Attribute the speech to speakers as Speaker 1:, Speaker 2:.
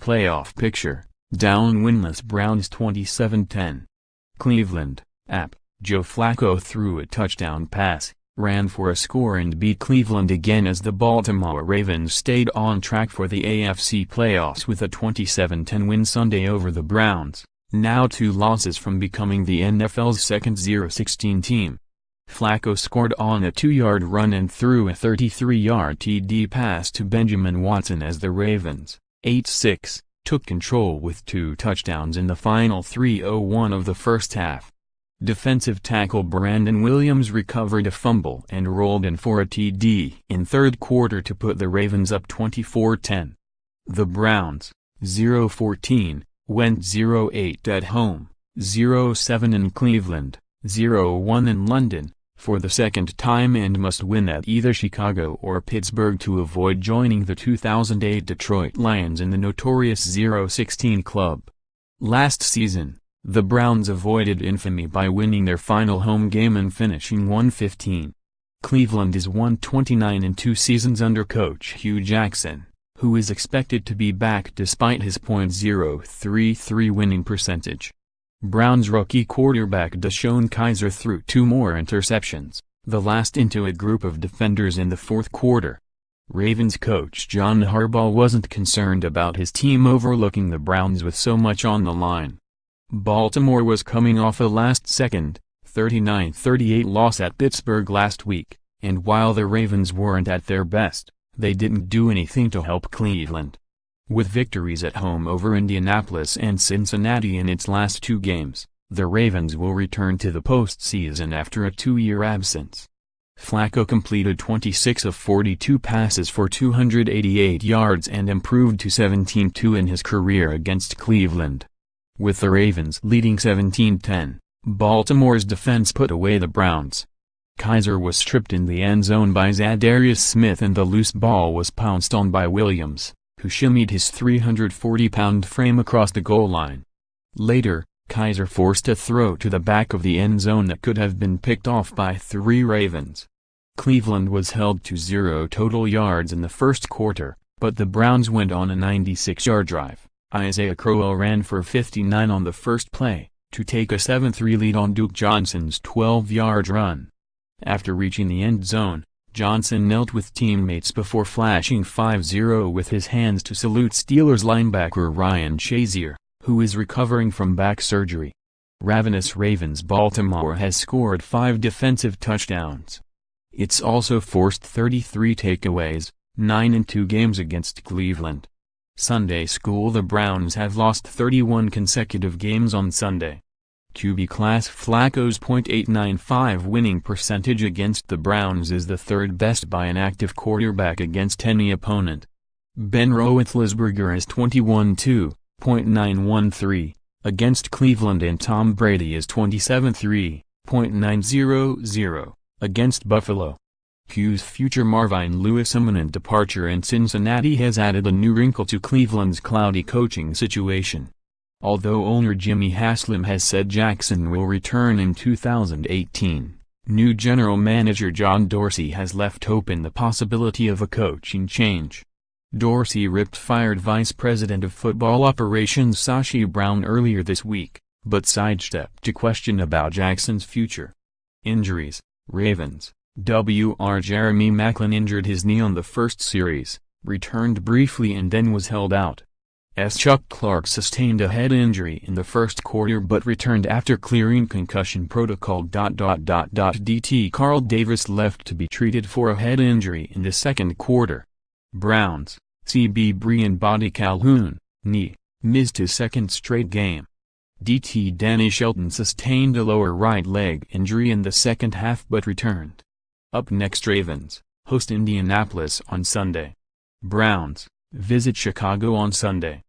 Speaker 1: playoff picture, down winless Browns 27-10. Cleveland, App. Joe Flacco threw a touchdown pass, ran for a score and beat Cleveland again as the Baltimore Ravens stayed on track for the AFC playoffs with a 27-10 win Sunday over the Browns, now 2 losses from becoming the NFL's second 0-16 team. Flacco scored on a 2-yard run and threw a 33-yard TD pass to Benjamin Watson as the Ravens, 8-6, took control with 2 touchdowns in the final 3:01 of the first half. Defensive tackle Brandon Williams recovered a fumble and rolled in for a TD in third quarter to put the Ravens up 24-10. The Browns, 0-14, went 0-8 at home, 0-7 in Cleveland, 0-1 in London, for the second time and must win at either Chicago or Pittsburgh to avoid joining the 2008 Detroit Lions in the notorious 0-16 club. Last season, the Browns avoided infamy by winning their final home game and finishing 1-15. Cleveland is 1-29 in 2 seasons under coach Hugh Jackson, who is expected to be back despite his .033 winning percentage. Browns rookie quarterback DeShone Kizer threw 2 more interceptions, the last into a group of defenders in the fourth quarter. Ravens coach John Harbaugh wasn't concerned about his team overlooking the Browns with so much on the line. Baltimore was coming off a last-second, 39-38 loss at Pittsburgh last week, and while the Ravens weren't at their best, they didn't do anything to help Cleveland. With victories at home over Indianapolis and Cincinnati in its last 2 games, the Ravens will return to the postseason after a 2-year absence. Flacco completed 26 of 42 passes for 288 yards and improved to 17-2 in his career against Cleveland. With the Ravens leading 17-10, Baltimore's defense put away the Browns. Kizer was stripped in the end zone by Zadarius Smith and the loose ball was pounced on by Williams, who shimmied his 340-pound frame across the goal line. Later, Kizer forced a throw to the back of the end zone that could have been picked off by 3 Ravens. Cleveland was held to 0 total yards in the first quarter, but the Browns went on a 96-yard drive. Isaiah Crowell ran for 59 on the first play, to take a 7-3 lead on Duke Johnson's 12-yard run. After reaching the end zone, Johnson knelt with teammates before flashing 5-0 with his hands to salute Steelers linebacker Ryan Shazier, who is recovering from back surgery. Ravenous Ravens Baltimore has scored 5 defensive touchdowns. It's also forced 33 takeaways, 9 in 2 games against Cleveland. Sunday School. The Browns have lost 31 consecutive games on Sunday. QB class. Flacco's .895 winning percentage against the Browns is the 3rd best by an active quarterback against any opponent. Ben Roethlisberger is 21-2, .913, against Cleveland and Tom Brady is 27-3, .900, against Buffalo. Hugh's future Marvin Lewis' imminent departure in Cincinnati has added a new wrinkle to Cleveland's cloudy coaching situation. Although owner Jimmy Haslam has said Jackson will return in 2018, new general manager John Dorsey has left open the possibility of a coaching change. Dorsey fired Vice President of Football Operations Sashi Brown earlier this week, but sidestepped a question about Jackson's future. Injuries. Ravens. Jeremy Maclin injured his knee on the first series, returned briefly and then was held out. Chuck Clark sustained a head injury in the first quarter but returned after clearing concussion protocol. DT Carl Davis left to be treated for a head injury in the second quarter. Browns. CB Brian Body Calhoun, knee, missed his 2nd straight game. DT Danny Shelton sustained a lower right leg injury in the second half but returned. Up next. Ravens host Indianapolis on Sunday. Browns visit Chicago on Sunday.